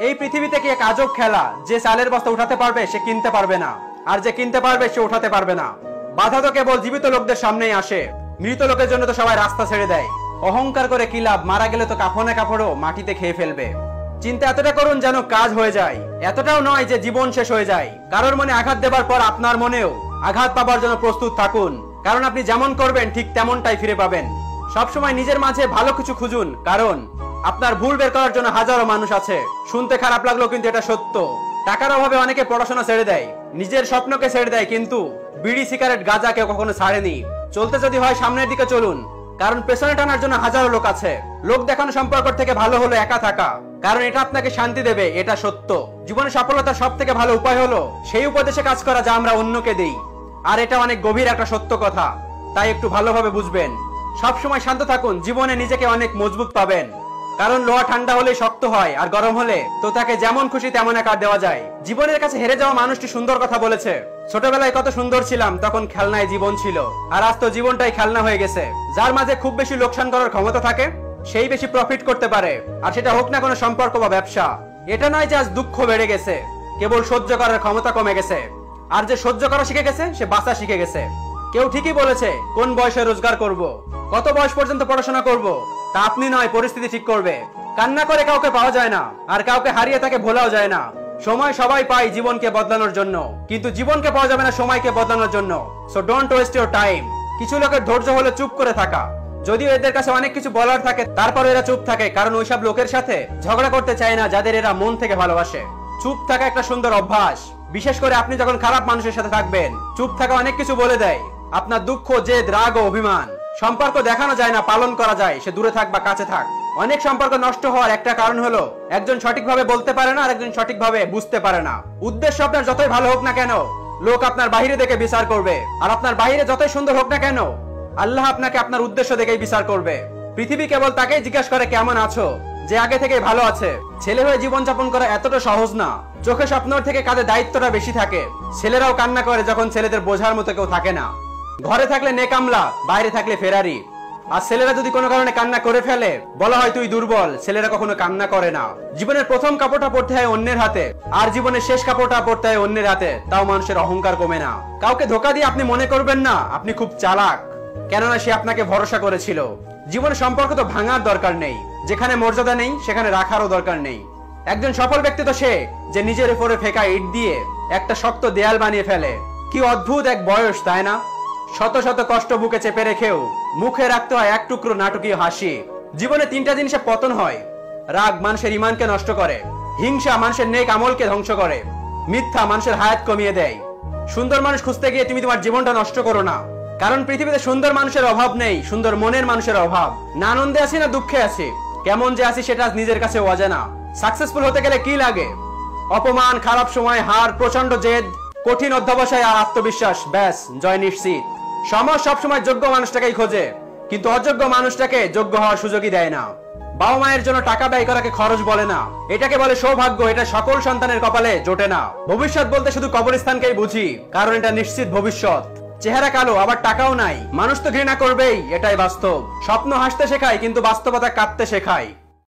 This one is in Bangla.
এই পৃথিবীতে কি এক আজব খেলা, যে চালের বস্তা উঠাতে পারবে সে কিনতে পারবে না, আর যে কিনতে পারবে সে উঠাতে পারবে না। বাধা তো কেবল জীবিত লোকদের সামনেই আসে, মৃত লোকের জন্য তো সবাই রাস্তা ছেড়ে দেয়। অহংকার করে কি লাভ, মারা গেলে তো কাফনে কাপড়ও মাটিতে খেয়ে ফেলবে। চিন্তা এতটা করুন যেন কাজ হয়ে যায়, এতটাও নয় যে জীবন শেষ হয়ে যায়। কারোর মনে আঘাত দেবার পর আপনার মনেও আঘাত পাবার জন্য প্রস্তুত থাকুন, কারণ আপনি যেমন করবেন ঠিক তেমনটাই ফিরে পাবেন। সবসময় নিজের মাঝে ভালো কিছু খুঁজুন, কারণ আপনার ভুল বের করার জন্য হাজারো মানুষ আছে। শুনতে খারাপ লাগলো কিন্তু এটা সত্য। টাকার অভাবে অনেকে পড়াশোনা ছেড়ে দেয়, নিজের স্বপ্নকে ছেড়ে দেয়, কিন্তু বিড়ি সিগারেট গাঁজা কেউ কখনো ছাড়েনি। চলতে যদি হয় সামনের দিকে চলুন, কারণ পেছনে টানার জন্য হাজারো লোক আছে। লোক দেখানো সম্পর্ক থেকে ভালো হলো একা থাকা, কারণ এটা আপনাকে শান্তি দেবে, এটা সত্য। জীবনে সফলতার সব থেকে ভালো উপায় হলো সেই উপদেশে কাজ করা যা আমরা অন্যকে দেই, আর এটা অনেক গভীর একটা সত্য কথা, তাই একটু ভালোভাবে বুঝবেন। সবসময় শান্ত থাকুন, জীবনে নিজেকে অনেক মজবুত পাবেন। কারণ লোহা ঠান্ডা হলে শক্ত হয়, আর গরম হলে তো তাকে যেমন খুশি তেমন আকার দেওয়া যায়। জীবনের কাছে হেরে যাওয়া মানুষটি সুন্দর কথা বলেছে, ছোটবেলায় কত সুন্দর ছিলাম, তখন খেলনায় জীবন ছিল, আর আজ তো জীবনটাই খেলনা হয়ে গেছে। যার মাঝে খুব বেশি লোকসান করার ক্ষমতা থাকে সেই বেশি প্রফিট করতে পারে, আর সেটা হোক না কোনো সম্পর্ক বা ব্যবসা। এটা নয় যে আজ দুঃখ বেড়ে গেছে, কেবল সহ্য করার ক্ষমতা কমে গেছে। আর যে সহ্য করা শিখে গেছে সে বাঁচা শিখে গেছে। কেউ ঠিকই বলেছে, কোন বয়সে রোজগার করব, কত বয়স পর্যন্ত পড়াশোনা করব, তা আপনি নয় পরিস্থিতি ঠিক করবে। কান্না করে কাউকে পাওয়া যায় না, আর কাউকে হারিয়ে তাকে ভোলাও যায় না। সময় সবাই পায় জীবনকে বদলানোর জন্য, কিন্তু জীবনকে পাওয়া যাবে না সময়কে বদলানোর জন্য। So don't waste your time. কিছু লোকের ধৈর্য হলো চুপ করে থাকা, যদিও এদের কাছে অনেক কিছু বলার থাকে, তারপর এরা চুপ থাকে, কারণ ওইসব লোকের সাথে ঝগড়া করতে চায় না যাদের এরা মন থেকে ভালোবাসে। চুপ থাকা একটা সুন্দর অভ্যাস, বিশেষ করে আপনি যখন খারাপ মানুষের সাথে থাকবেন। চুপ থাকা অনেক কিছু বলে দেয়, আপনার দুঃখ, জেদ, রাগ ও অভিমান। সম্পর্ক দেখানো যায় না, পালন করা যায়, সে দূরে থাক বা কাছে থাক। অনেক সম্পর্ক নষ্ট হওয়ার একটা কারণ হলো একজন সঠিকভাবে বলতে পারে না, আর একজন সঠিকভাবে বুঝতে পারে না। উদ্দেশ্য আপনার যতই ভালো হোক না কেন, লোক আপনার বাহিরে দেখে বিচার করবে, আর আপনার বাহিরে যতই সুন্দর হোক না কেন, আল্লাহ আপনাকে আপনার উদ্দেশ্য দেখেই বিচার করবে। পৃথিবী কেবল তাকেই জিজ্ঞাসা করে কেমন আছো, যে আগে থেকেই ভালো আছে। ছেলে হয়ে জীবনযাপন করা এতটা সহজ না, চোখে স্বপ্নের থেকে কাঁধে দায়িত্বটা বেশি থাকে। ছেলেরাও কান্না করে যখন ছেলেদের বোঝার মতো কেউ থাকে না। ঘরে থাকলে নেকামলা, বাইরে থাকলে ফেরারি। আর ছেলেরা যদি কোনো কারণে কান্না করে ফেলে, বলা হয় তুই দুর্বল। ছেলেরা কখনো কান্না করে না। জীবনের প্রথম কাপড়টা পড়তে হয় অন্যের হাতে, আর জীবনের শেষ কাপড়টা পড়তে হয় অন্যের হাতে, তাও মানুষের অহংকার কমে না। কাউকে ধোকা দিয়ে আপনি মনে করবেন না আপনি খুব চালাক, কেননা সে আপনাকে ভরসা করেছিল। জীবনের সম্পর্ক তো ভাঙার দরকার নেই, যেখানে মর্যাদা নেই সেখানে রাখারও দরকার নেই। একজন সফল ব্যক্তি তো সে যে নিজের উপরে ফেকা ইট দিয়ে একটা শক্ত দেয়াল বানিয়ে ফেলে। কি অদ্ভুত এক বয়স, তাই না? শত শত কষ্ট বুকে চেপে রেখেও মুখে রাখতে হয় এক টুকরো নাটকীয় হাসি। জীবনে তিনটা জিনিসে পতন হয়: রাগ মানুষের ইমানকে নষ্ট করে, হিংসা মানুষের নেক আমলকে ধ্বংস করে, মিথ্যা মানুষের হায়াত কমিয়ে দেয়। সুন্দর মানুষ খুঁজতে গিয়ে তুমি তোমার জীবনটা নষ্ট করো না, কারণ পৃথিবীতে সুন্দর মানুষের অভাব নেই, সুন্দর মনের মানুষের অভাব। না আনন্দে আছি না দুঃখে আছি, কেমন যে আছি সেটা নিজের কাছে অজানা। সাকসেসফুল হতে গেলে কি লাগে? অপমান, খারাপ সময়, হার, প্রচন্ড জেদ, কঠিন অধ্যবসায় আর আত্মবিশ্বাস, ব্যাস জয় নিশ্চিত। সমাজ সবসময় যোগ্য মানুষটাকেই খোঁজে, কিন্তু অযোগ্য মানুষটাকে যোগ্য হওয়ার সুযোগই দেয় না। বাবা মায়ের জন্য টাকা ব্যয় করাকে খরচ বলে না, এটাকে বলে সৌভাগ্য। এটা সকল সন্তানের কপালে জোটে না। ভবিষ্যৎ বলতে শুধু কবরস্থানকেই বুঝি, কারণ এটা নিশ্চিত ভবিষ্যৎ। চেহারা কালো আবার টাকাও নাই, মানুষ তো ঘৃণা করবেই, এটাই বাস্তব। স্বপ্ন হাসতে শেখায়, কিন্তু বাস্তবতা কাঁদতে শেখায়।